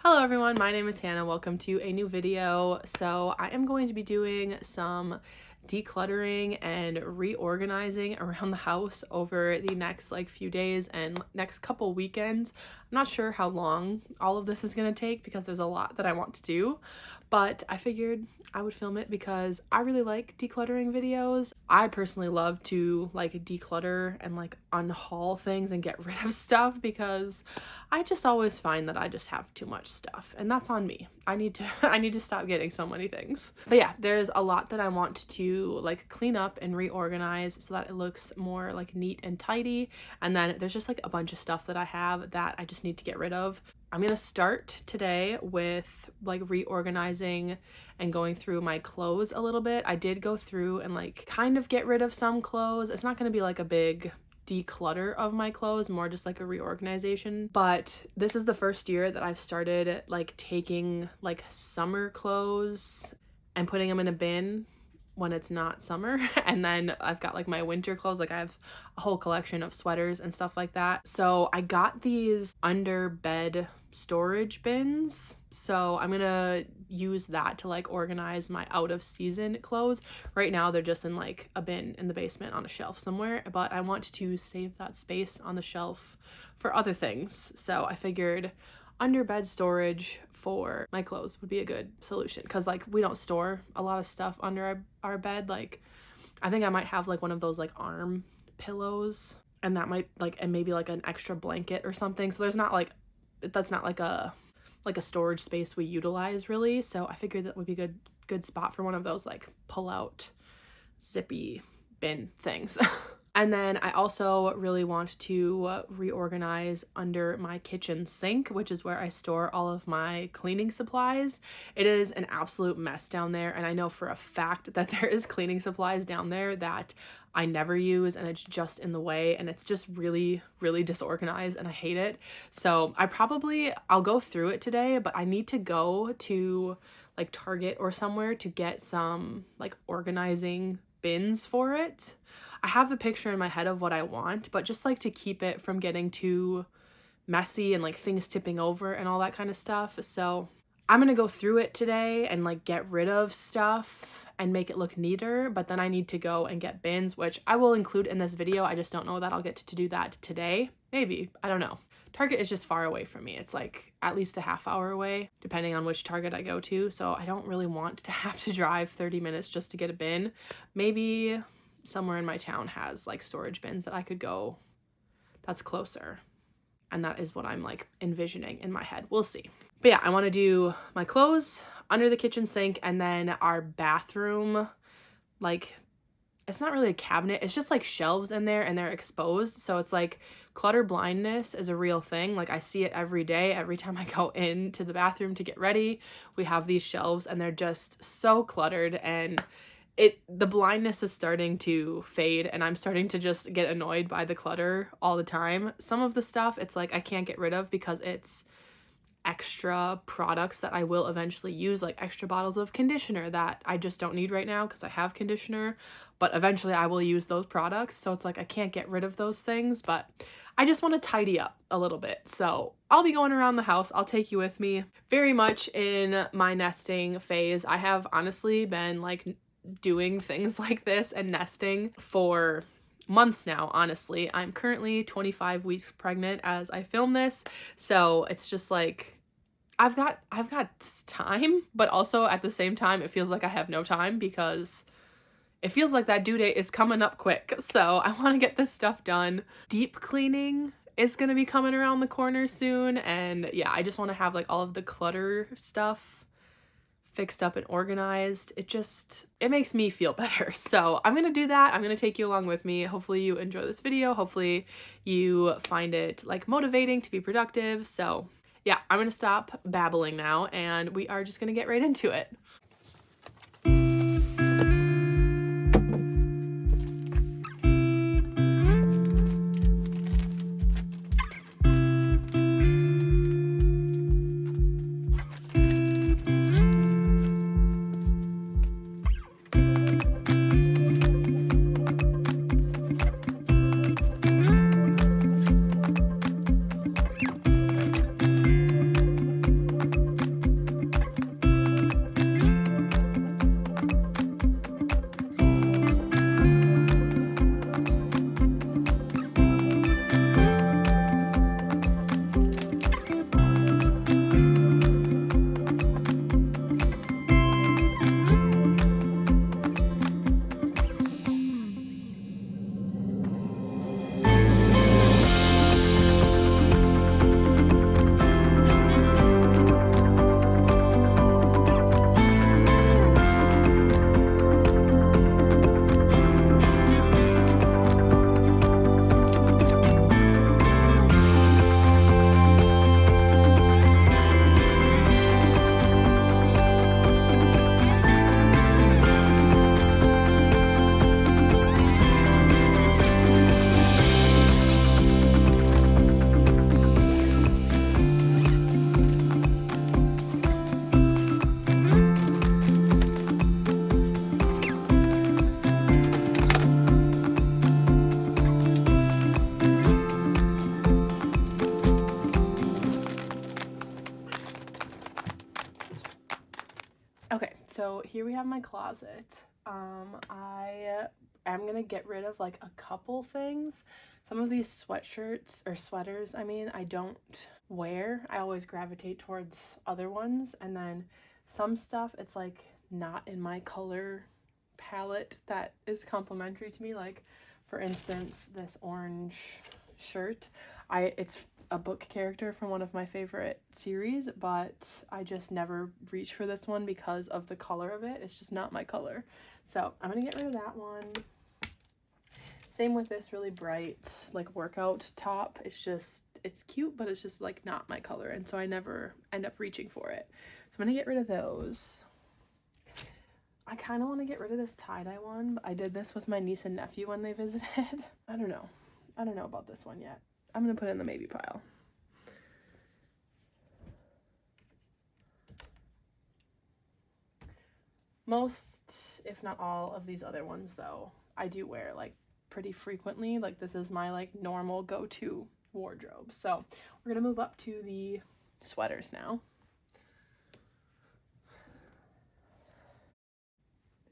Hello everyone, my name is Hannah. Welcome to a new video. So I am going to be doing some decluttering and reorganizing around the house over the next few days and next couple weekends. I'm not sure how long all of this is going to take because there's a lot that I want to do, but I figured I would film it because I really like decluttering videos. I personally love to declutter and unhaul things and get rid of stuff because I just always find that I just have too much stuff, and that's on me. I need to stop getting so many things. But yeah, there's a lot that I want to clean up and reorganize so that it looks more neat and tidy. And then there's just a bunch of stuff that I have that I just need to get rid of. I'm gonna start today with reorganizing and going through my clothes a little bit. I did go through and kind of get rid of some clothes. It's not gonna be a big declutter of my clothes, more just a reorganization. But this is the first year that I've started taking summer clothes and putting them in a bin when it's not summer. And then I've got my winter clothes. I have a whole collection of sweaters and stuff like that. So I got these under bed storage bins. So I'm gonna use that to organize my out of season clothes. Right now they're just in a bin in the basement on a shelf somewhere, but I want to save that space on the shelf for other things. So I figured under bed storage for my clothes would be a good solution because we don't store a lot of stuff under our bed. I think I might have one of those arm pillows, and that might and maybe an extra blanket or something. So there's not that's not a storage space we utilize really. So I figured that would be a good spot for one of those pull out zippy bin things. And then I also really want to reorganize under my kitchen sink, which is where I store all of my cleaning supplies. It is an absolute mess down there, and I know for a fact that there is cleaning supplies down there that I never use, and it's just in the way, and it's just really, really disorganized, and I hate it. So I'll go through it today, but I need to go to Target or somewhere to get some organizing bins for it. I have a picture in my head of what I want, but just to keep it from getting too messy and things tipping over and all that kind of stuff. So I'm gonna go through it today and get rid of stuff and make it look neater, but then I need to go and get bins, which I will include in this video. I just don't know that I'll get to do that today. Maybe, I don't know. Target is just far away from me. It's at least a half hour away, depending on which Target I go to. So I don't really want to have to drive 30 minutes just to get a bin. Maybe somewhere in my town has storage bins that I could go that's closer. And that is what I'm envisioning in my head. We'll see. But yeah, I want to do my clothes under the kitchen sink, and then our bathroom, it's not really a cabinet. It's just shelves in there, and they're exposed. So it's clutter blindness is a real thing. I see it every day. Every time I go into the bathroom to get ready, we have these shelves and they're just so cluttered, and the blindness is starting to fade, and I'm starting to just get annoyed by the clutter all the time. Some of the stuff it's I can't get rid of because it's extra products that I will eventually use, extra bottles of conditioner that I just don't need right now because I have conditioner, but eventually I will use those products. So it's I can't get rid of those things, but I just want to tidy up a little bit. So I'll be going around the house. I'll take you with me. Very much in my nesting phase. I have honestly been doing things like this and nesting for months now. Honestly, I'm currently 25 weeks pregnant as I film this, so it's just I've got time, but also at the same time it feels I have no time because it feels that due date is coming up quick. So I want to get this stuff done. Deep cleaning is going to be coming around the corner soon, and yeah, I just want to have all of the clutter stuff fixed up and organized. It makes me feel better. So I'm gonna do that. I'm gonna take you along with me. Hopefully you enjoy this video. Hopefully you find it motivating to be productive. So yeah, I'm gonna stop babbling now, and we are just gonna get right into it. Okay, so here we have my closet. I am gonna get rid of like a couple things. Some of these sweatshirts or sweaters, I don't wear. I always gravitate towards other ones, and then some stuff it's like not in my color palette that is complementary to me. Like for instance, this orange shirt. It's a book character from one of my favorite series, but I just never reach for this one because of the color of it. It's just not my color. So I'm gonna get rid of that one. Same with this really bright like workout top. It's cute, but it's just like not my color, and so I never end up reaching for it. So I'm gonna get rid of those. I kind of want to get rid of this tie-dye one, but I did this with my niece and nephew when they visited. I don't know about this one yet. I'm gonna put it in the maybe pile. Most, if not all, of these other ones though, I do wear like pretty frequently. Like this is my like normal go-to wardrobe. So we're gonna move up to the sweaters now.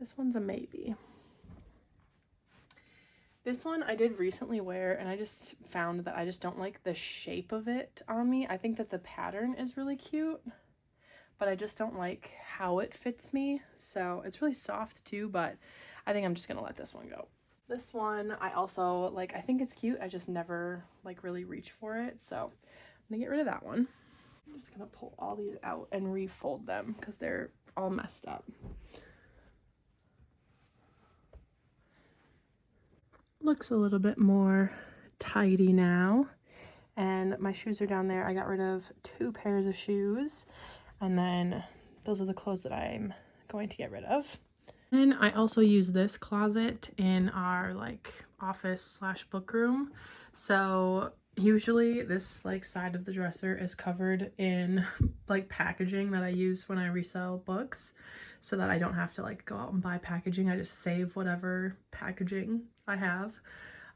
This one's a maybe. This one I did recently wear, and I just found that I just don't like the shape of it on me. I think that the pattern is really cute, but I just don't like how it fits me. So it's really soft too, but I think I'm just gonna let this one go. This one I also like, I think it's cute. I just never like really reach for it. So I'm gonna get rid of that one. I'm just gonna pull all these out and refold them because they're all messed up. Looks a little bit more tidy now. And my shoes are down there. I got rid of 2 pairs of shoes, and then those are the clothes that I'm going to get rid of. And I also use this closet in our like office / book room. So usually this like side of the dresser is covered in like packaging that I use when I resell books, so that I don't have to like go out and buy packaging. I just save whatever packaging I have.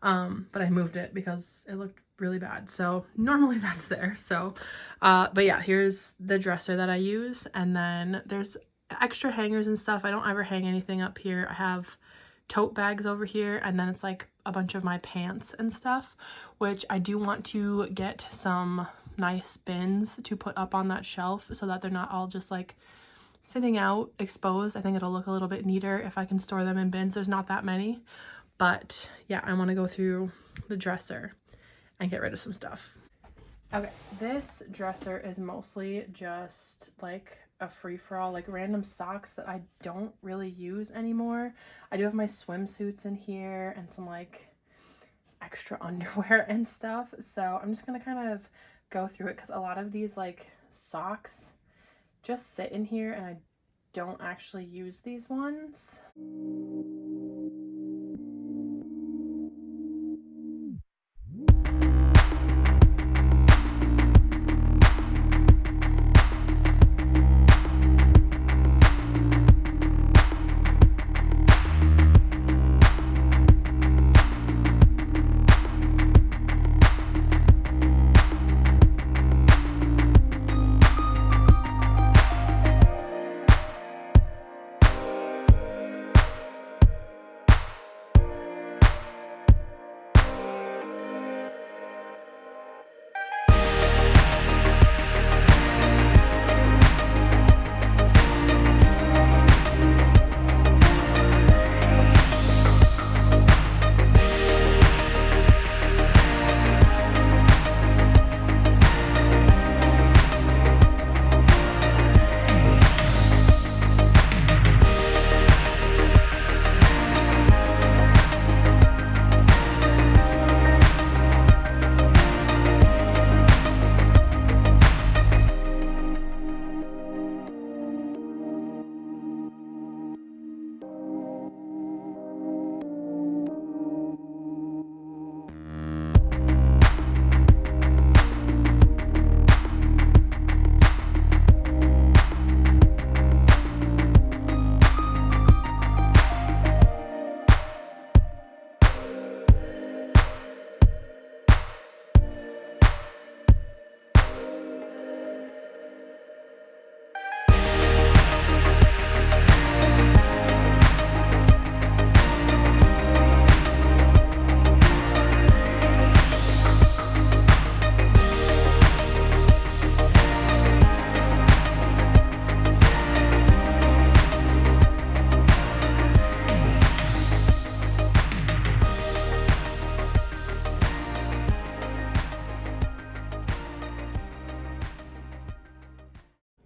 But I moved it because it looked really bad. So normally that's there. So, but yeah, here's the dresser that I use. And then there's extra hangers and stuff. I don't ever hang anything up here. I have tote bags over here, and then it's like a bunch of my pants and stuff, which I do want to get some nice bins to put up on that shelf so that they're not all just like sitting out exposed. I think it'll look a little bit neater if I can store them in bins. There's not that many, but yeah, I want to go through the dresser and get rid of some stuff. Okay, this dresser is mostly just like a free-for-all, like random socks that I don't really use anymore. I do have my swimsuits in here and some like extra underwear and stuff. So I'm just gonna kind of go through it because a lot of these like socks just sit in here and I don't actually use these ones.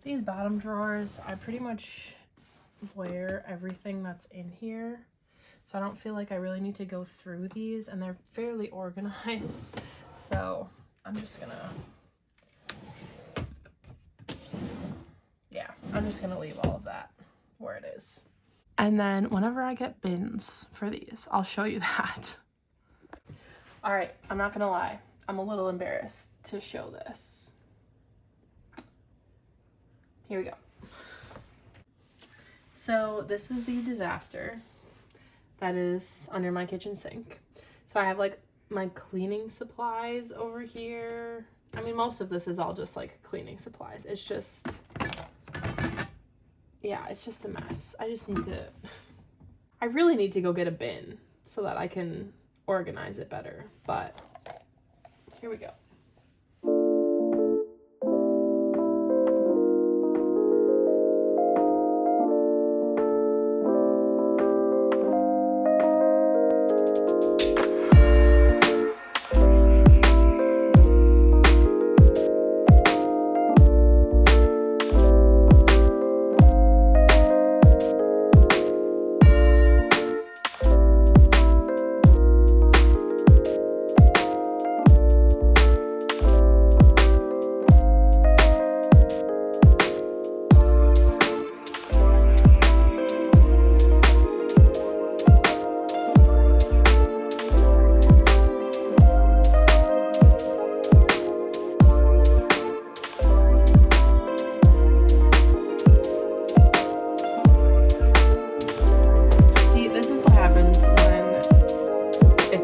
These bottom drawers, I pretty much wear everything that's in here. So I don't feel like I really need to go through these, and they're fairly organized. So I'm just gonna, I'm just gonna leave all of that where it is. And then whenever I get bins for these, I'll show you that. All right, I'm not gonna lie. I'm a little embarrassed to show this. Here we go. So this is the disaster that is under my kitchen sink. So I have like my cleaning supplies over here. I mean, most of this is all just like cleaning supplies. It's just, yeah, it's just a mess. I really need to go get a bin so that I can organize it better, but here we go.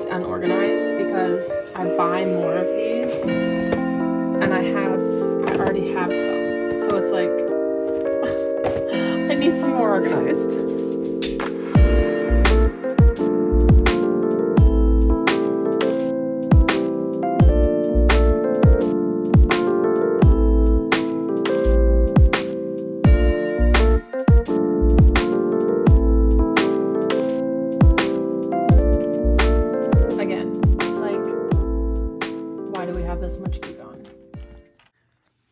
Unorganized because I buy more of these and I already have some, so it's like it needs to be more organized.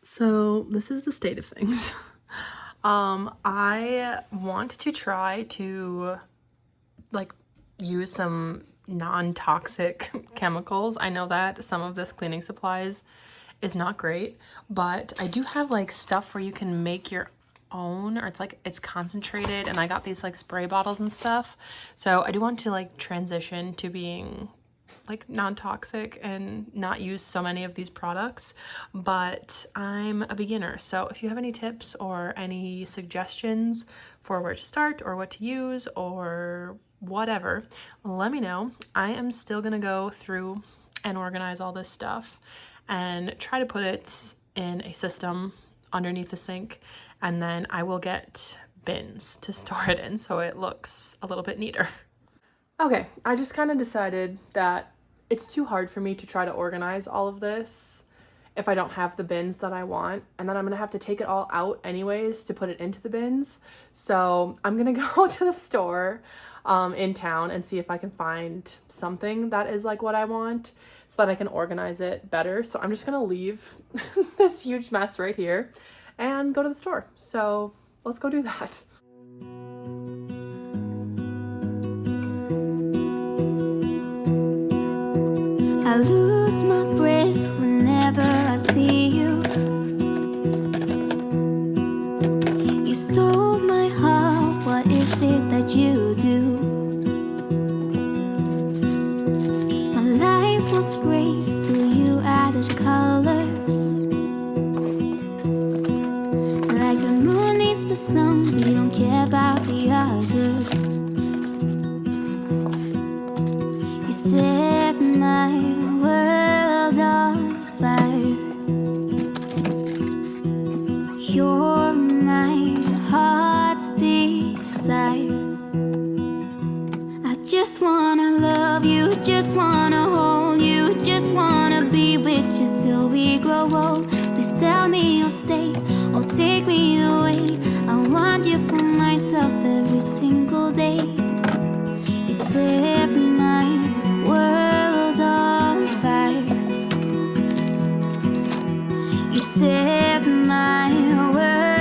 So this is the state of things. I want to try to like use some non-toxic chemicals. I know that some of this cleaning supplies is not great, but I do have like stuff where you can make your own, or it's concentrated, and I got these like spray bottles and stuff. So I do want to like transition to being like non-toxic and not use so many of these products, but I'm a beginner. So if you have any tips or any suggestions for where to start or what to use or whatever, let me know. I am still gonna go through and organize all this stuff and try to put it in a system underneath the sink, and then I will get bins to store it in so it looks a little bit neater. Okay, I just kind of decided that it's too hard for me to try to organize all of this if I don't have the bins that I want, and then I'm gonna have to take it all out anyways to put it into the bins. So I'm gonna go to the store in town and see if I can find something that is like what I want so that I can organize it better. So I'm just gonna leave this huge mess right here and go to the store. So let's go do that. I lose my breath whenever I see you. You stole my heart, what is it that you do? My life was great till you added colors. Like the moon needs the sun, we don't care about the others. You set my world on fire. You're my heart's desire. I just wanna love you, just wanna hold you, just wanna be with you till we grow old. Please tell me you'll stay or take me away. I want you for myself every single day. You set my world on fire. You set my world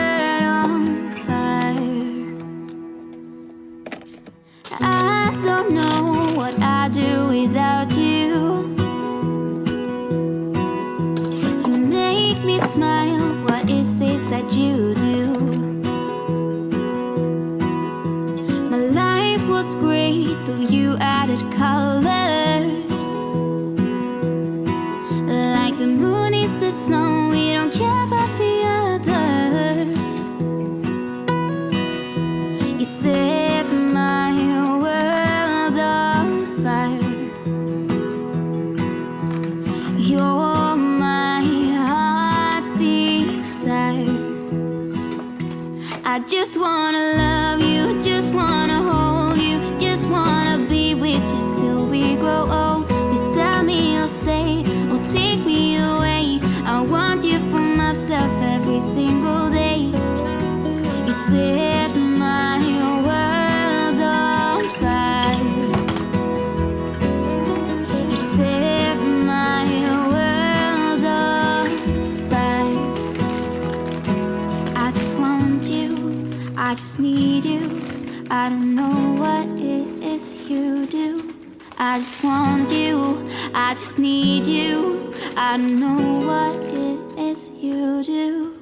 I just wanna love you, just wanna hold you, just wanna be with you till we grow old. Please tell me you'll stay or take me away. I want you for myself every single day. You set my world on fire. You set my world on fire. I just want you, I just need you. I don't know what it is you do. I just want you, I just need you. I don't know what it is you do.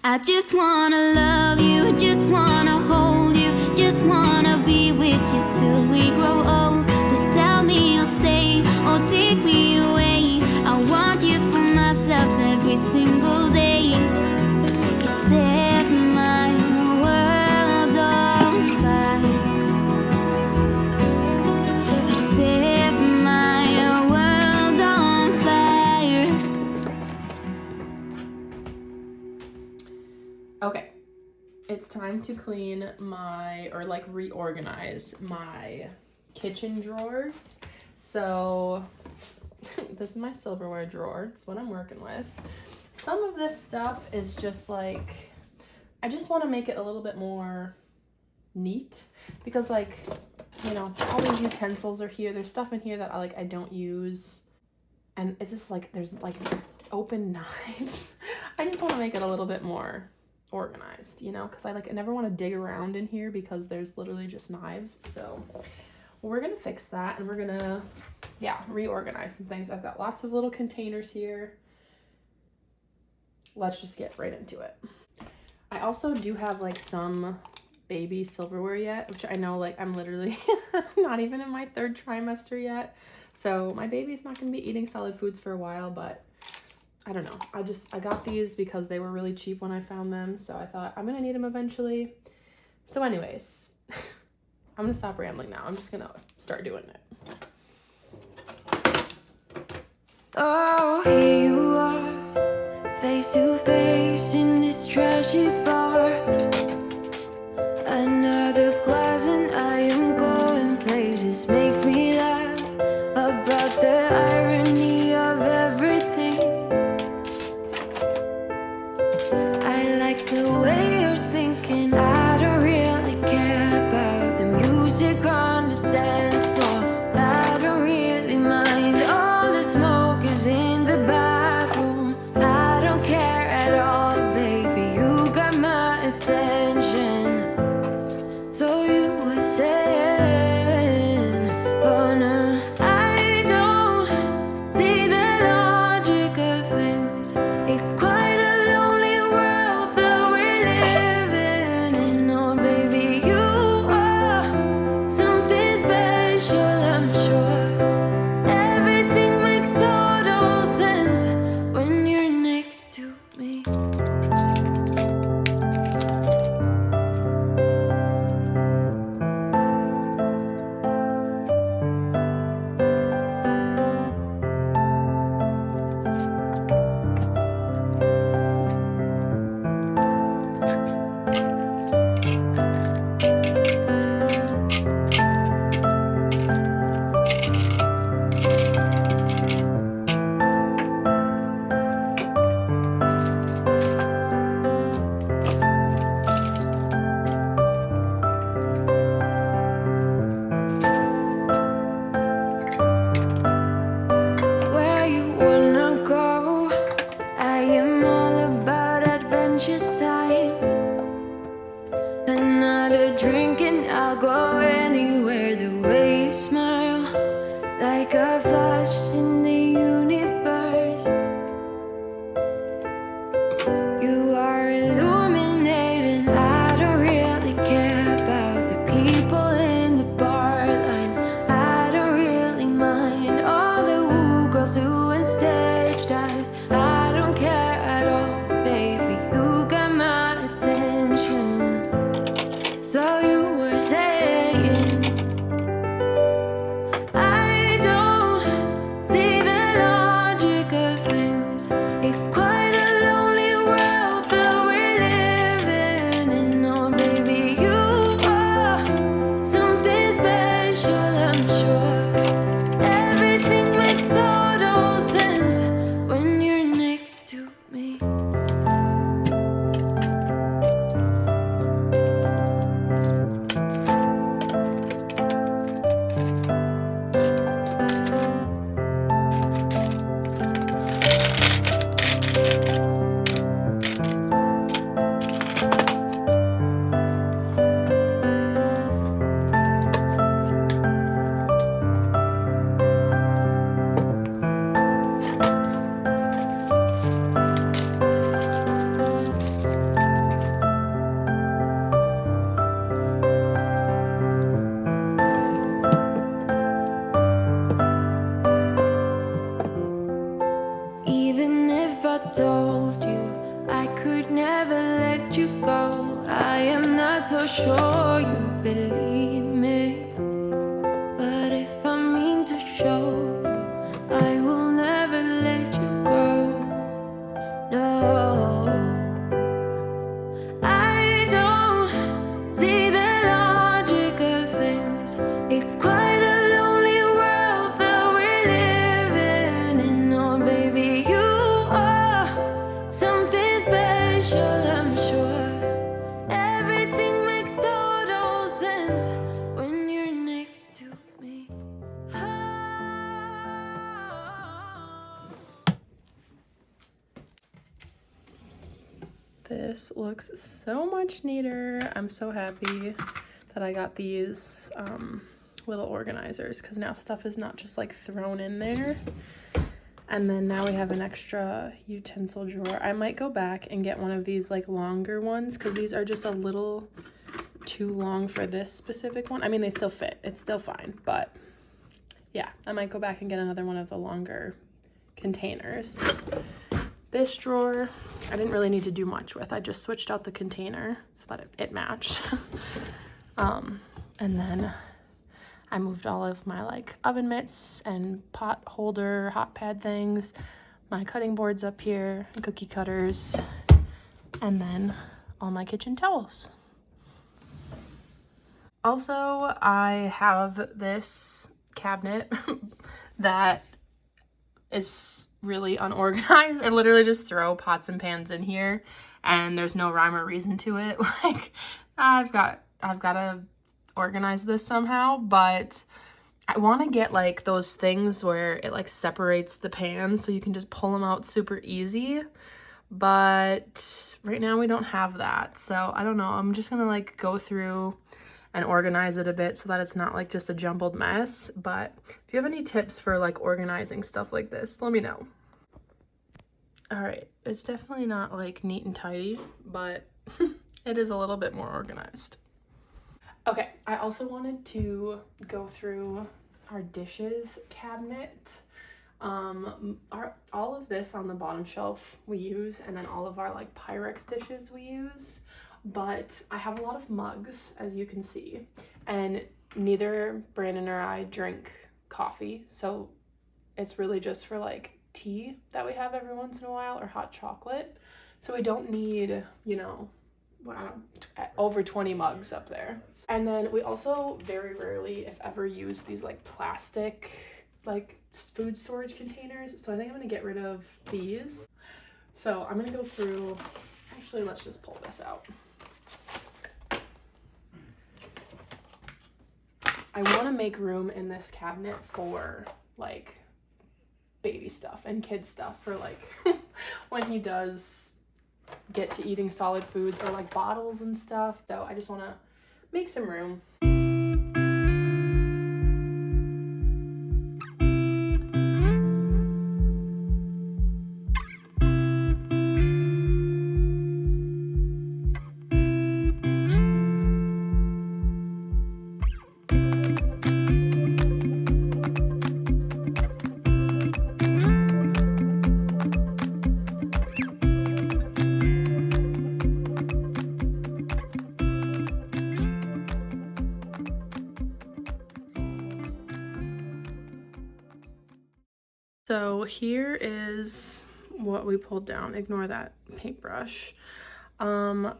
I just wanna love you, just wanna hold you, just wanna be with you till we grow old. Just tell me you'll stay or take me away. I want you for myself every single day. You set my world on fire. You set my world on fire. Okay, it's time to clean my, or like reorganize my kitchen drawers. So this is my silverware drawer. It's what I'm working with. Some of this stuff is just like, I just want to make it a little bit more neat because like, you know, all these utensils are here. There's stuff in here that I don't use. And it's just like, there's like open knives. I just want to make it a little bit more organized, you know, because I never want to dig around in here because there's literally just knives. So we're gonna fix that and we're gonna reorganize some things. I've got lots of little containers here. Let's just get right into it. I also do have like some baby silverware yet, which I know like I'm literally not even in my 3rd trimester yet, so my baby's not gonna be eating solid foods for a while, but I don't know. I got these because they were really cheap when I found them, so I thought I'm gonna need them eventually. So anyways, I'm gonna stop rambling now. I'm just gonna start doing it. Oh, here you are, face to face in this trashy bar. Another glass and I am going places. Makes me laugh about the irony of everything. I like the way you're thinking. I don't really care about the music on the dance floor. I don't really mind all the smoke is in the bathroom. I don't care at all, baby. You got my attention. So you were saying, oh no, I don't see the logic of things. It's quite a lonely world that we're living in. Oh baby, you are something special, I'm sure. Everything makes total sense when you're next to me. hold you. I could never let you go. I am not so sure you believe me, but if I mean to show you, I will never let you go. No, I don't see the logic of things. It's quite a lonely world that we're living in. Oh, baby, you are something special, I'm sure. Everything makes total sense when you're next to me. This looks so much neater. I'm so happy that I got these little organizers, because now stuff is not just like thrown in there. And then now we have an extra utensil drawer. I might go back and get one of these like longer ones, because these are just a little too long for this specific one. I mean, they still fit, it's still fine, but yeah, I might go back and get another one of the longer containers. This drawer, I didn't really need to do much with. I just switched out the container so that it matched. And then I moved all of my like oven mitts and pot holder, hot pad things, my cutting boards up here, cookie cutters, and then all my kitchen towels. Also, I have this cabinet that is really unorganized. I literally just throw pots and pans in here, and there's no rhyme or reason to it. Like, I've got to organize this somehow, but I want to get like those things where it like separates the pans so you can just pull them out super easy. But right now we don't have that, so I don't know. I'm just gonna like go through and organize it a bit so that it's not like just a jumbled mess. But if you have any tips for like organizing stuff like this, let me know. All right, it's definitely not like neat and tidy, but it is a little bit more organized. Okay, I also wanted to go through our dishes cabinet. All of this on the bottom shelf we use, and then all of our like Pyrex dishes we use. But I have a lot of mugs, as you can see, and neither Brandon or I drink coffee, so it's really just for like tea that we have every once in a while, or hot chocolate. So we don't need, you know, over 20 mugs up there. And then we also very rarely, if ever, use these like plastic like food storage containers. So I think I'm gonna get rid of these. So I'm gonna go through, actually let's just pull this out. I want to make room in this cabinet for like baby stuff and kid stuff, for like when he does get to eating solid foods, or like bottles and stuff. So I just want to make some room. So here is what we pulled down. Ignore that paintbrush. How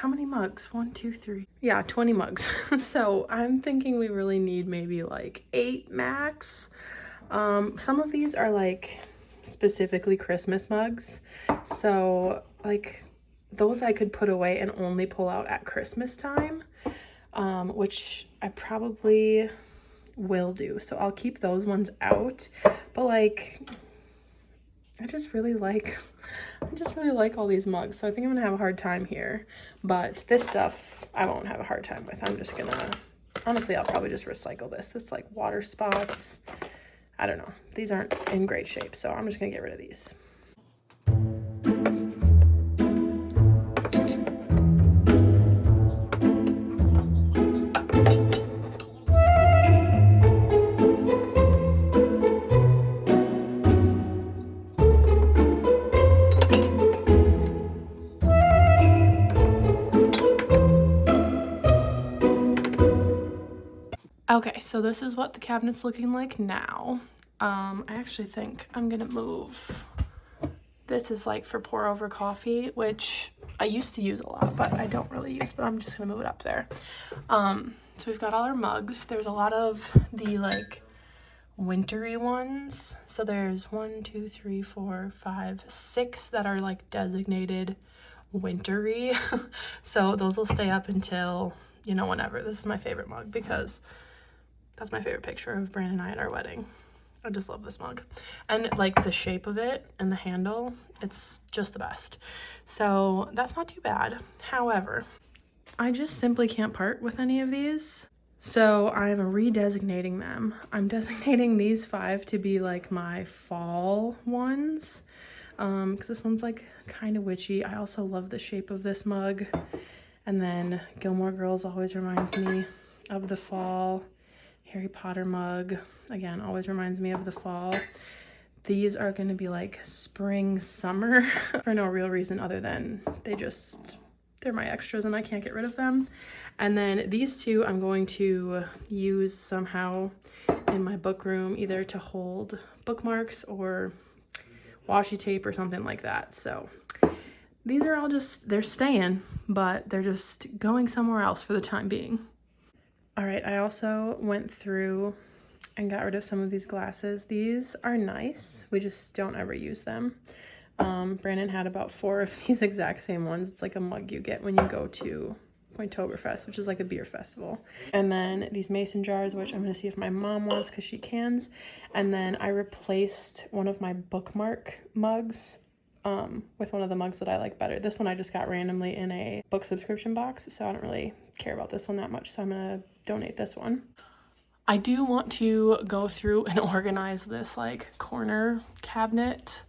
many mugs? 1, 2, 3. Yeah, 20 mugs. So I'm thinking we really need maybe like 8 max. Some of these are like specifically Christmas mugs. So like those I could put away and only pull out at Christmas time, which I probably will do. So I'll keep those ones out. But like, I just really like all these mugs, so I think I'm gonna have a hard time here. But this stuff I won't have a hard time with. I'm just gonna, honestly, I'll probably just recycle this. This like water spots, I don't know. These aren't in great shape, so I'm just gonna get rid of these. Okay, so this is what the cabinet's looking like now. I actually think I'm gonna move. This is like for pour over coffee, which I used to use a lot, but I don't really use, but I'm just gonna move it up there. So we've got all our mugs. There's a lot of the like wintry ones. So there's 1, 2, 3, 4, 5, 6 that are like designated wintry. So those will stay up until, you know, whenever. This is my favorite mug because that's my favorite picture of Brandon and I at our wedding. I just love this mug. And like the shape of it and the handle, it's just the best. So that's not too bad. However, I just simply can't part with any of these. So I'm redesignating them. I'm designating these 5 to be like my fall ones. Because this one's like kind of witchy. I also love the shape of this mug. And then Gilmore Girls always reminds me of the fall. Harry Potter mug, again, always reminds me of the fall. These are going to be like spring, summer for no real reason other than they're my extras and I can't get rid of them. And then these 2 I'm going to use somehow in my book room, either to hold bookmarks or washi tape or something like that. So these are all they're staying, but they're just going somewhere else for the time being. All right, I also went through and got rid of some of these glasses. These are nice. We just don't ever use them. Brandon had about 4 of these exact same ones. It's like a mug you get when you go to Pointtoberfest, which is like a beer festival. And then these mason jars, which I'm going to see if my mom wants because she cans. And then I replaced one of my bookmark mugs with one of the mugs that I like better. This one I just got randomly in a book subscription box, so I don't really care about this one that much, so I'm gonna donate this one. I do want to go through and organize this like corner cabinet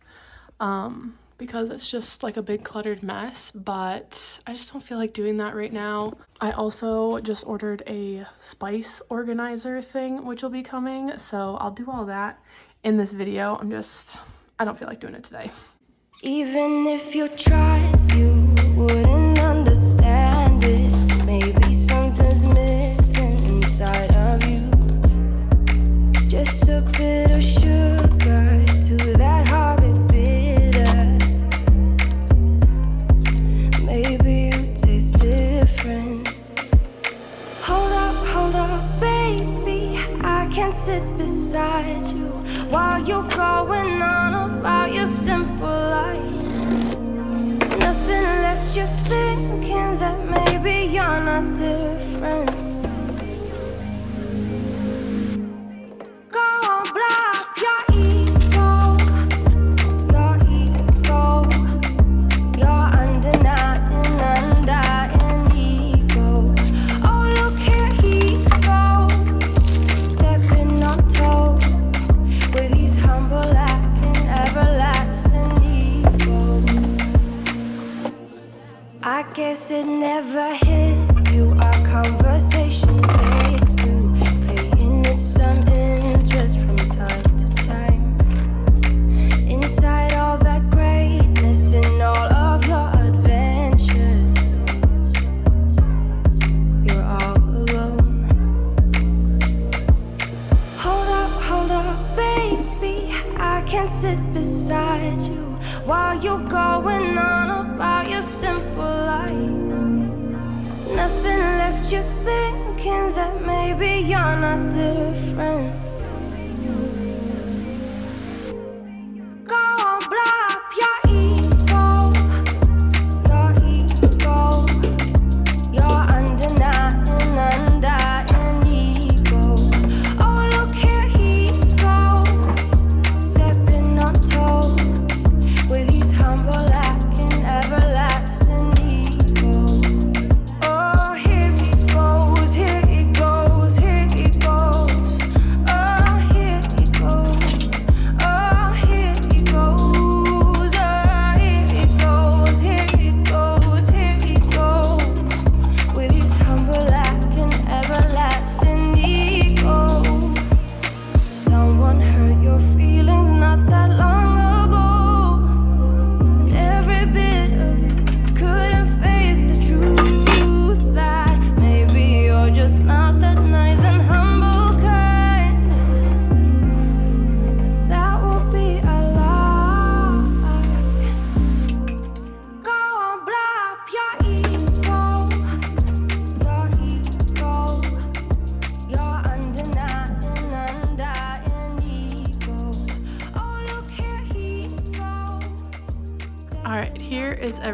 because it's just like a big cluttered mess, but I just don't feel like doing that right now. I also just ordered a spice organizer thing, which will be coming, so I'll do all that in this video. I don't feel like doing it today. Even if you tried, you wouldn't understand it. Maybe something's missing inside of you. Just a bit of sugar to that horrid bitter. Maybe you taste different. Hold up, baby. I can sit beside you while you're going on about your simple life. Nothing left you thinking that maybe you're not different. Go on, blow up your ego, your undying ego. Oh, look here he goes, stepping on toes with his humble lacking everlasting ego. I guess it never hit you. Our conversation takes two, paying it some interest from time to time. Inside all that greatness and all of your adventures, you're all alone. Hold up, baby. I can sit beside you while you're going on about your simple life. Nothing left you thinking that maybe you're not different. Go on, blow up your ego, your undying ego. Oh, look here he goes, stepping on toes with his humble lacking everlasting ego. Oh, here he goes, here he goes, here he goes.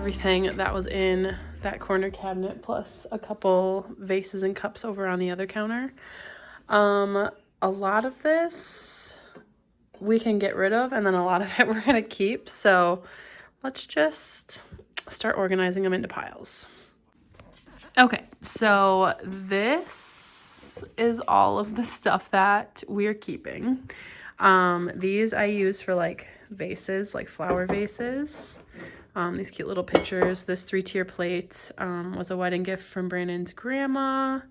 everything that was in that corner cabinet, plus a couple vases and cups over on the other counter. A lot of this we can get rid of, and then a lot of it we're gonna keep. So let's just start organizing them into piles. Okay, so this is all of the stuff that we're keeping. These I use for like vases, like flower vases. These cute little pictures. This 3-tier plate was a wedding gift from Brandon's grandma.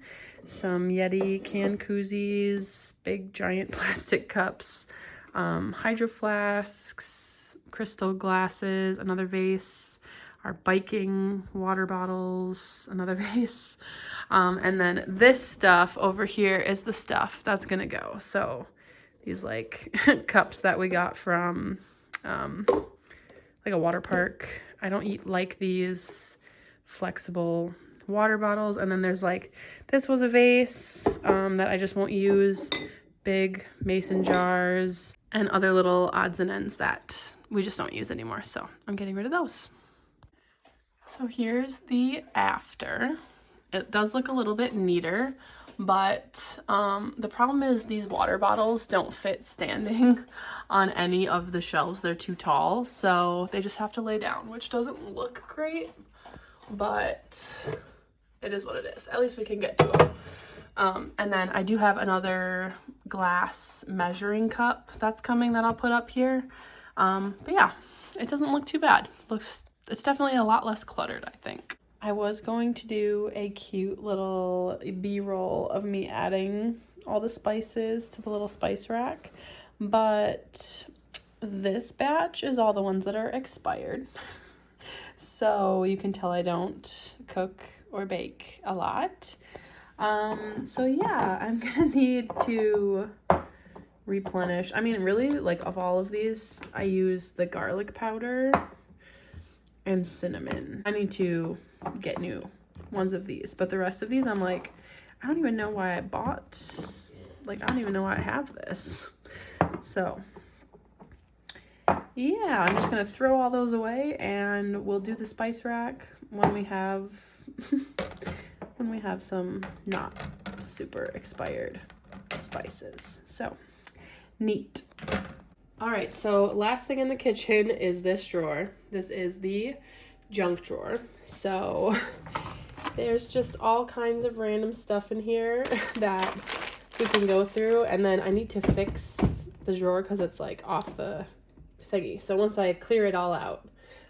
Some Yeti can koozies, big giant plastic cups, hydro flasks, crystal glasses, another vase, our biking water bottles, another vase. And then this stuff over here is the stuff that's gonna go. So these like cups that we got from like a water park. I don't like these flexible water bottles. And then there's like, this was a vase that I just won't use, big mason jars, and other little odds and ends that we just don't use anymore. So I'm getting rid of those. So here's the after. It does look a little bit neater, but the problem is these water bottles don't fit standing on any of the shelves. They're too tall, so they just have to lay down, which doesn't look great, but it is what it is. At least we can get to them. And then I do have another glass measuring cup that's coming that I'll put up here. But yeah, it doesn't look too bad. It's definitely a lot less cluttered, I think. I was going to do a cute little B-roll of me adding all the spices to the little spice rack, but this batch is all the ones that are expired. So you can tell I don't cook or bake a lot. So yeah, I'm gonna need to replenish. I mean, really, like, of all of these, I use the garlic powder and cinnamon. I need to get new ones of these, but the rest of these, I'm like, I don't even know why I bought, like, I don't even know why I have this. So yeah, I'm just gonna throw all those away, and we'll do the spice rack when we have when we have some not super expired spices. So neat. All right, so last thing in the kitchen is this drawer. This is the junk drawer. So there's just all kinds of random stuff in here that we can go through, and then I need to fix the drawer because it's like off the thingy. So once I clear it all out,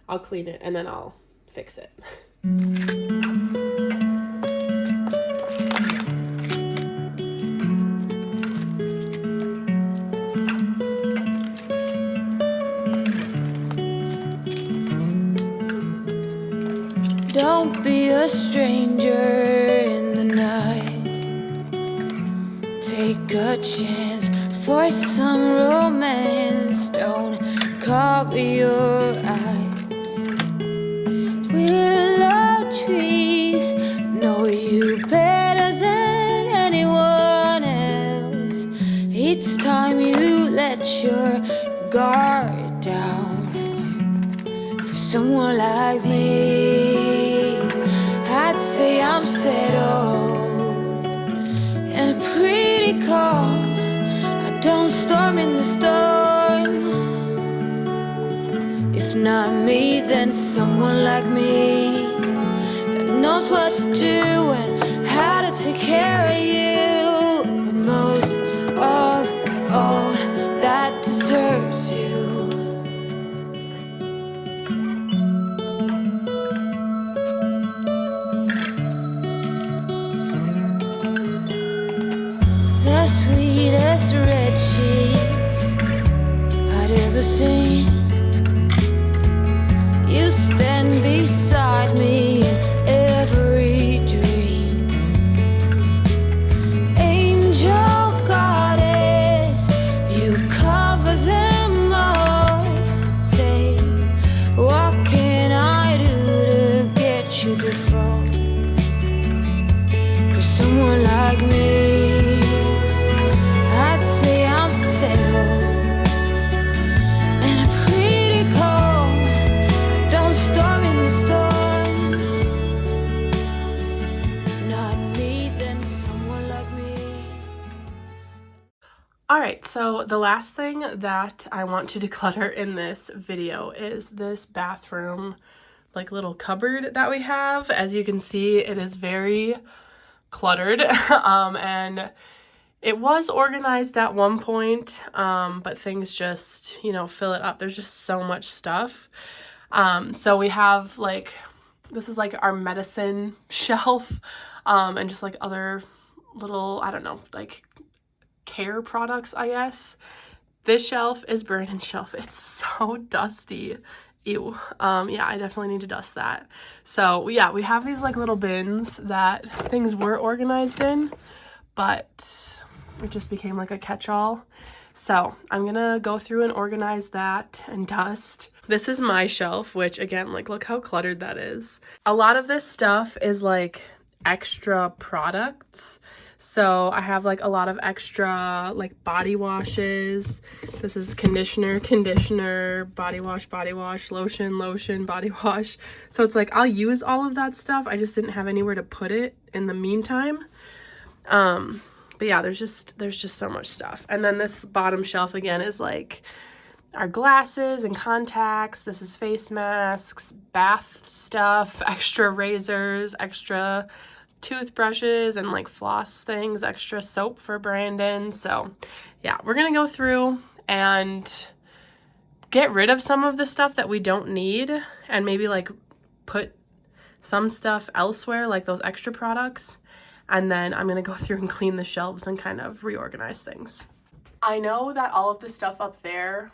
I'll clean it and then I'll fix it. Don't be a stranger in the night. Take a chance for some romance. Don't cover your eyes. Willow trees know you better than anyone else. It's time you let your guard down for someone like me. I'd say I'm settled and pretty calm. I don't storm in the storm. If not me, then someone like me that knows what to do and how to take care of you. But most of all, that deserves you. The sweetest red cheese I'd ever seen. You stand beside me in every dream. Angel goddess, you cover them all. Say, what can I do to get you to fall for someone like me? I'd say I'm settled and I'm pretty cold. Don't storm in the All right, so the last thing that I want to declutter in this video is this bathroom like little cupboard that we have. As you can see, it is very cluttered and it was organized at one point, but things just, you know, fill it up. There's just so much stuff. So we have like, this is like our medicine shelf, and just like other little, I don't know, like care products, I guess. This shelf is Brandon's shelf. It's so dusty. Ew. Yeah, I definitely need to dust that. So yeah, we have these like little bins that things were organized in, but it just became like a catch-all. So I'm gonna go through and organize that and dust. This is my shelf, which again, like look how cluttered that is. A lot of this stuff is like extra products. So I have like a lot of extra like body washes. This is conditioner, body wash, lotion, body wash. So it's like I'll use all of that stuff. I just didn't have anywhere to put it in the meantime. But yeah, there's just so much stuff. And then this bottom shelf again is like our glasses and contacts. This is face masks, bath stuff, extra razors, extra toothbrushes and like floss things, extra soap for Brandon. So yeah, we're gonna go through and get rid of some of the stuff that we don't need and maybe like put some stuff elsewhere, like those extra products. And then I'm gonna go through and clean the shelves and kind of reorganize things. I know that all of the stuff up there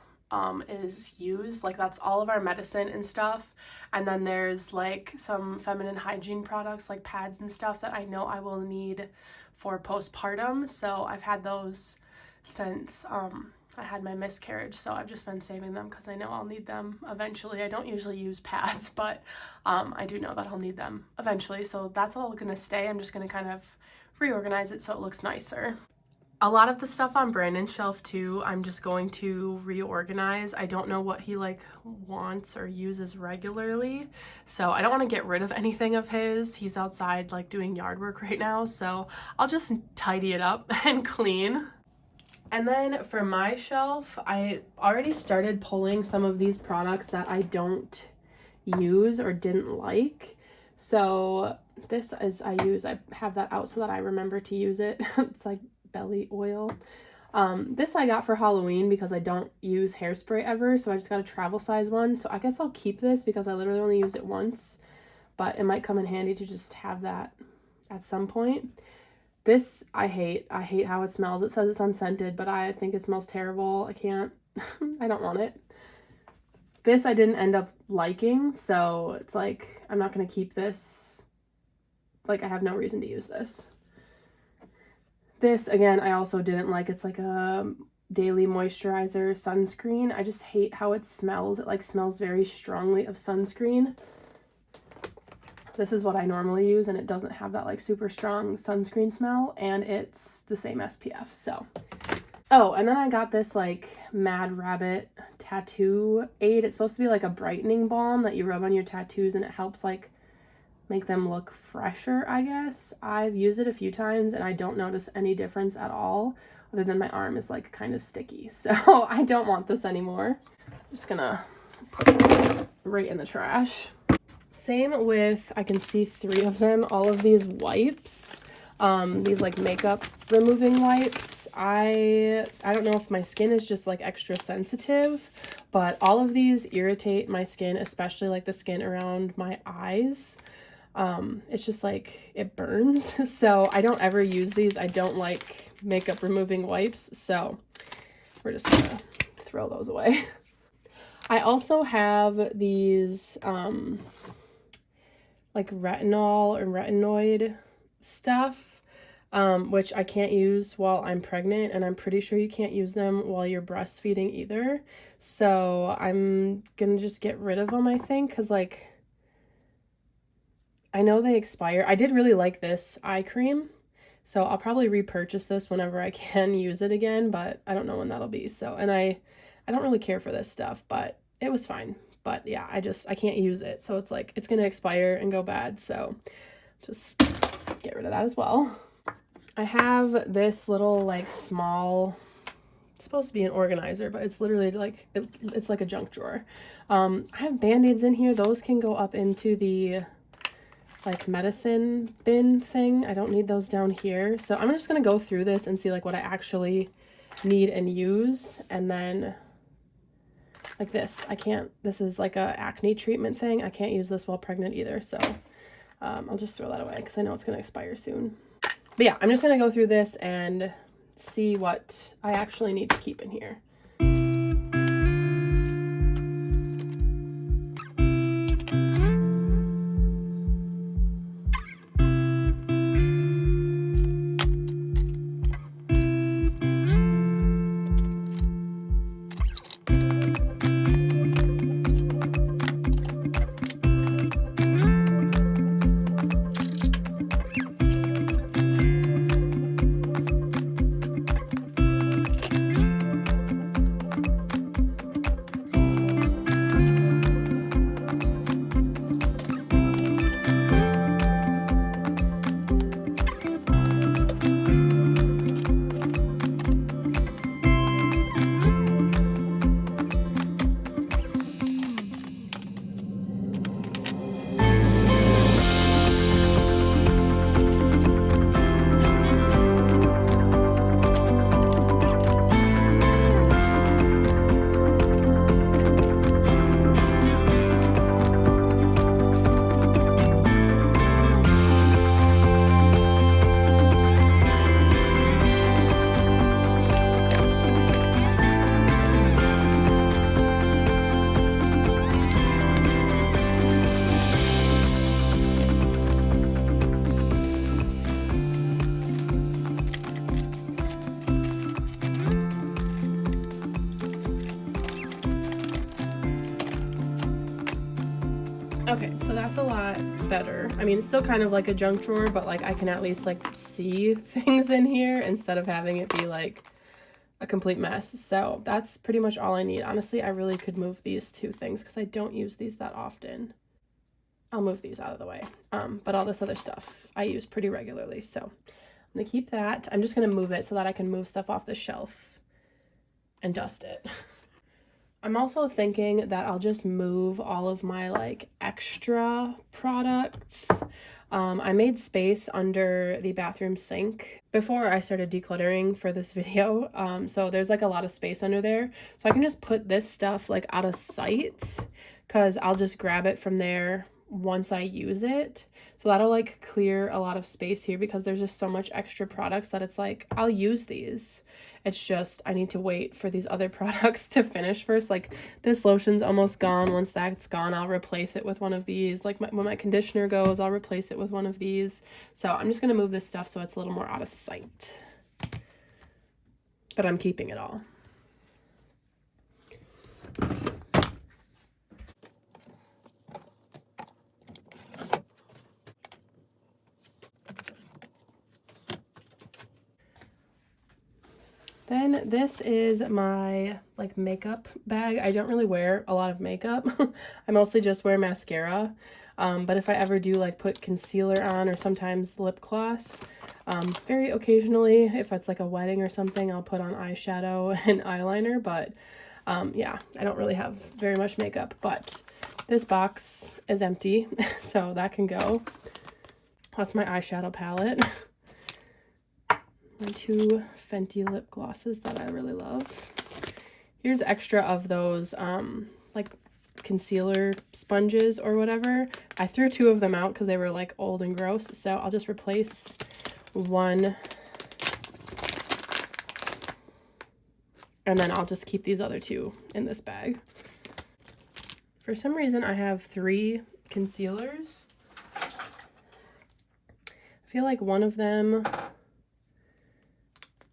is used, like that's all of our medicine and stuff. And then there's like some feminine hygiene products like pads and stuff that I know I will need for postpartum. So I've had those since I had my miscarriage. So I've just been saving them because I know I'll need them eventually. I don't usually use pads, but I do know that I'll need them eventually. So that's all gonna stay. I'm just gonna kind of reorganize it so it looks nicer. A lot of the stuff on Brandon's shelf too, I'm just going to reorganize. I don't know what he like wants or uses regularly. So I don't want to get rid of anything of his. He's outside like doing yard work right now. So I'll just tidy it up and clean. And then for my shelf, I already started pulling some of these products that I don't use or didn't like. So this is, I have that out so that I remember to use it. It's like belly oil. This I got for Halloween because I don't use hairspray ever, so I just got a travel size one. So I guess I'll keep this because I literally only use it once, but it might come in handy to just have that at some point. This I hate how it smells. It says it's unscented, but I think it smells terrible. I can't I don't want it. This I didn't end up liking, so it's like I'm not gonna keep this. Like I have no reason to use this. This, again, I also didn't like. It's like a daily moisturizer sunscreen. I just hate how it smells. It like smells very strongly of sunscreen. This is what I normally use, and it doesn't have that like super strong sunscreen smell, and it's the same SPF, so. Oh, and then I got this like Mad Rabbit tattoo aid. It's supposed to be like a brightening balm that you rub on your tattoos, and it helps like make them look fresher, I guess. I've used it a few times and I don't notice any difference at all, other than my arm is like kind of sticky. So I don't want this anymore. I'm just gonna put it right in the trash. Same with, I can see 3 of them, all of these wipes. These like makeup removing wipes. I don't know if my skin is just like extra sensitive, but all of these irritate my skin, especially like the skin around my eyes. It's just like it burns. So I don't ever use these. I don't like makeup removing wipes, so we're just gonna throw those away. I also have these like retinol or retinoid stuff, which I can't use while I'm pregnant, and I'm pretty sure you can't use them while you're breastfeeding either. So I'm gonna just get rid of them, I think, because like I know they expire. I did really like this eye cream, so I'll probably repurchase this whenever I can use it again, but I don't know when that'll be. So, and I don't really care for this stuff, but it was fine. But yeah, I can't use it. So it's like, it's gonna expire and go bad. So just get rid of that as well. I have this little like small It's supposed to be an organizer, but it's literally like, it's like a junk drawer. I have Band-Aids in here. Those can go up into the like medicine bin thing. I don't need those down here. So I'm just going to go through this and see like what I actually need and use. And then like this, this is like a acne treatment thing. I can't use this while pregnant either. So I'll just throw that away because I know it's going to expire soon. But yeah, I'm just going to go through this and see what I actually need to keep in here. Okay, so that's a lot better. I mean, it's still kind of like a junk drawer, but like I can at least like see things in here instead of having it be like a complete mess. So that's pretty much all I need. Honestly, I really could move these two things because I don't use these that often. I'll move these out of the way. But all this other stuff I use pretty regularly. So I'm gonna keep that. I'm just gonna move it so that I can move stuff off the shelf and dust it. I'm also thinking that I'll just move all of my like extra products. I made space under the bathroom sink before I started decluttering for this video. So there's like a lot of space under there. So I can just put this stuff like out of sight because I'll just grab it from there once I use it. So that'll like clear a lot of space here because there's just so much extra products that it's like, I'll use these. It's just, I need to wait for these other products to finish first. Like this lotion's almost gone. Once that's gone, I'll replace it with one of these. Like when my conditioner goes, I'll replace it with one of these. So I'm just going to move this stuff so it's a little more out of sight. But I'm keeping it all. Then this is my like makeup bag. I don't really wear a lot of makeup. I mostly just wear mascara. But if I ever do like put concealer on or sometimes lip gloss, very occasionally, if it's like a wedding or something, I'll put on eyeshadow and eyeliner. But yeah, I don't really have very much makeup. But this box is empty, so that can go. That's my eyeshadow palette. My two Fenty lip glosses that I really love. Here's extra of those like concealer sponges or whatever. I threw two of them out because they were like old and gross, so I'll just replace one and then I'll just keep these other two in this bag. For some reason I have 3 concealers. I feel like one of them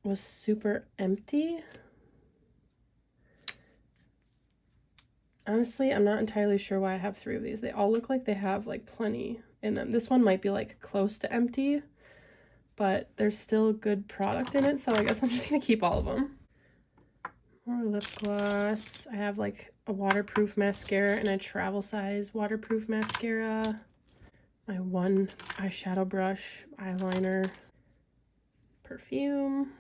was super empty. Honestly, I'm not entirely sure why I have 3 of these. They all look like they have like plenty in them. This one might be like close to empty, but there's still good product in it, so I guess I'm just gonna keep all of them. More lip gloss. I have like a waterproof mascara and a travel size waterproof mascara. My one eyeshadow brush, eyeliner, perfume.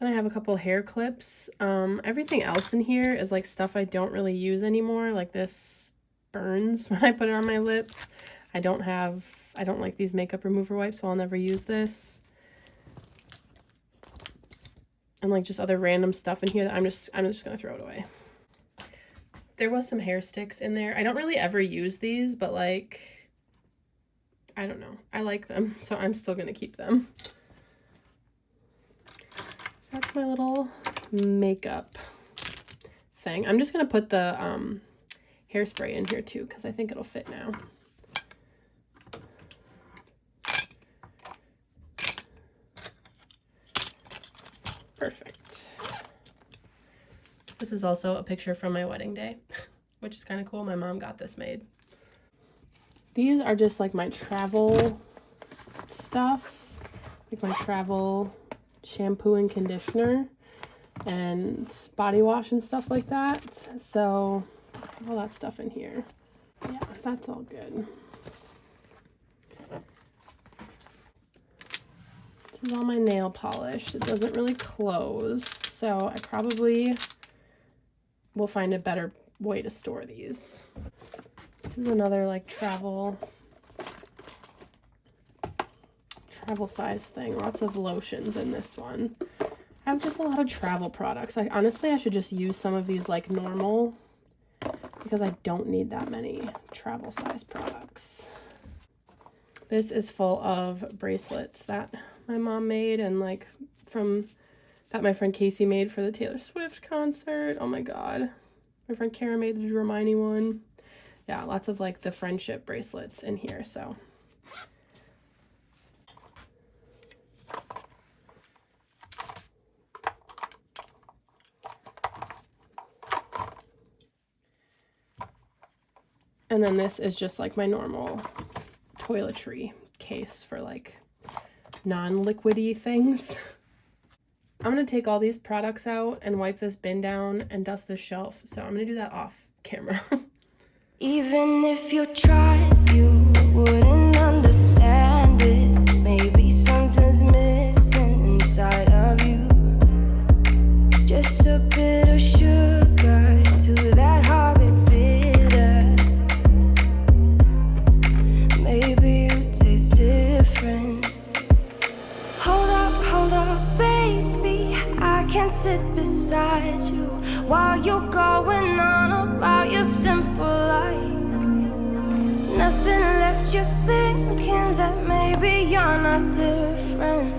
Then I have a couple hair clips. Everything else in here is like stuff I don't really use anymore. Like this burns when I put it on my lips. I don't like these makeup remover wipes, so I'll never use this. And like just other random stuff in here that I'm just gonna throw it away. There was some hair sticks in there. I don't really ever use these, but like, I don't know. I like them, so I'm still gonna keep them. That's my little makeup thing. I'm just gonna put the hairspray in here too, because I think it'll fit now. Perfect. This is also a picture from my wedding day, which is kind of cool. My mom got this made. These are just like my travel stuff, like my travel shampoo and conditioner and body wash and stuff like that. So all that stuff in here. Yeah, that's all good. This is all my nail polish. It doesn't really close, so I probably will find a better way to store these. This is another like travel size thing. Lots of lotions in this one. I have just a lot of travel products. Honestly, I should just use some of these like normal, because I don't need that many travel size products. This is full of bracelets that my mom made, and like that my friend Casey made for the Taylor Swift concert. Oh my god. My friend Kara made the Hermione one. Yeah, lots of like the friendship bracelets in here, so. And then this is just like my normal toiletry case for like non-liquidy things. I'm going to take all these products out and wipe this bin down and dust this shelf. So I'm going to do that off camera. Even if you tried, you wouldn't understand it. Maybe something's missing inside of you. Just a bit of sugar to that horrid bitter. Maybe you taste different. Hold up, baby. I can sit beside you while you're going on about your simple life. Nothing left you thinking that maybe you're not different.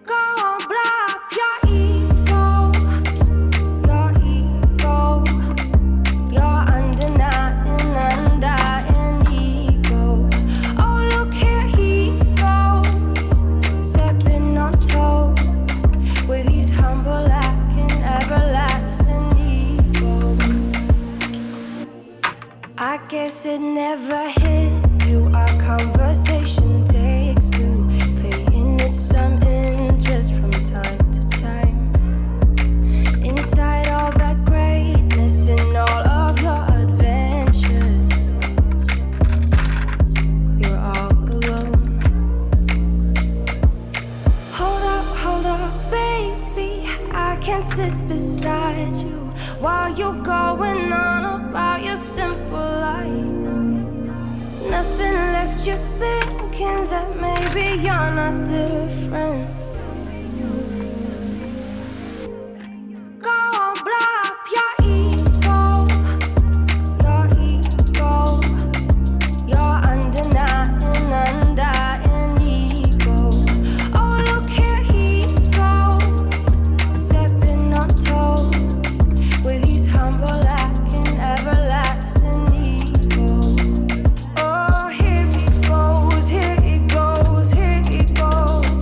Go on, blow up your ego. Your undenying ego. Oh, look here he goes, stepping on toes with his humble lacking everlasting ego. I guess it never hit you. Our conversation takes two, paying it some interest from time to time. Inside all that greatness and all of your adventures, you're all alone. Hold up, baby. I can sit beside you while you're going on about your simple life. Nothing left you thinking that maybe you're not different. Go on, blow up your ego. Your undenying ego. Oh, look here he goes, stepping on toes with his humble lacking everlasting ego. Oh, here he goes, here he goes, here he goes.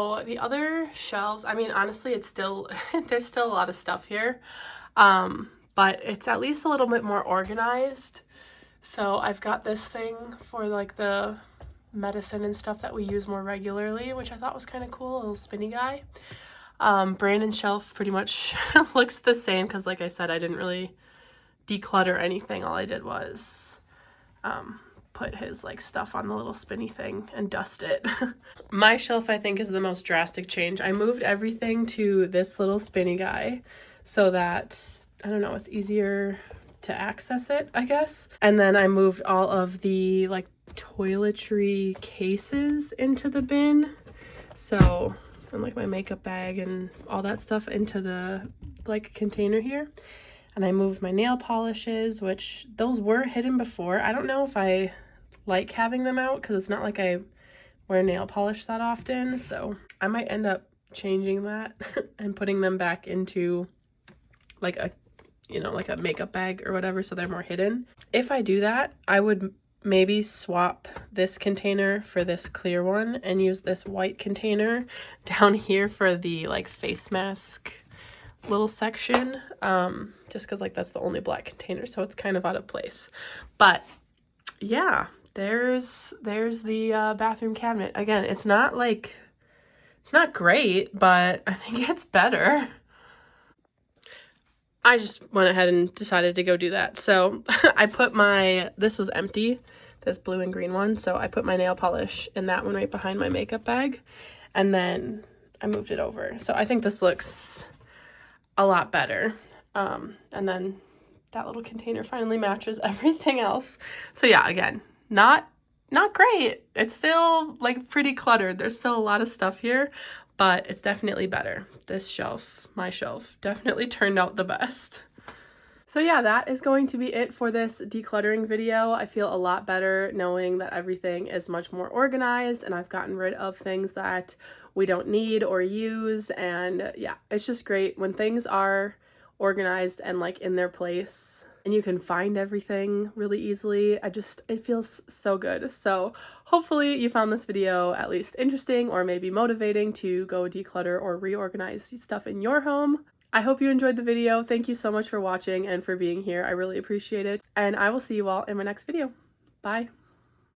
So the other shelves, I mean, honestly, it's still, there's still a lot of stuff here, but it's at least a little bit more organized. So I've got this thing for like the medicine and stuff that we use more regularly, which I thought was kind of cool, a little spinny guy. Brandon's shelf pretty much looks the same because, like I said, I didn't really declutter anything. All I did was put his like stuff on the little spinny thing and dust it. My shelf, I think, is the most drastic change. I moved everything to this little spinny guy so that, I don't know, it's easier to access it, I guess. And then I moved all of the like toiletry cases into the bin. So, and like my makeup bag and all that stuff into the like container here. And I moved my nail polishes, which those were hidden before. I don't know if I like having them out because it's not like I wear nail polish that often. So I might end up changing that and putting them back into like a, you know, like a makeup bag or whatever, so they're more hidden. If I do that, I would maybe swap this container for this clear one and use this white container down here for the like face mask little section, just because like that's the only black container, so it's kind of out of place. But yeah, there's the bathroom cabinet. Again, it's not great, but I think it's better. I just went ahead and decided to go do that. So I put this was empty, this blue and green one. So I put my nail polish in that one right behind my makeup bag. And then I moved it over. So I think this looks a lot better. And then that little container finally matches everything else. So yeah, again, not great. It's still like pretty cluttered. There's still a lot of stuff here, but it's definitely better. This shelf, my shelf, definitely turned out the best. So yeah, that is going to be it for this decluttering video. I feel a lot better knowing that everything is much more organized and I've gotten rid of things that we don't need or use. And yeah, it's just great when things are organized and like in their place and you can find everything really easily. It feels so good. So hopefully you found this video at least interesting or maybe motivating to go declutter or reorganize stuff in your home. I hope you enjoyed the video. Thank you so much for watching and for being here. I really appreciate it. And I will see you all in my next video. Bye.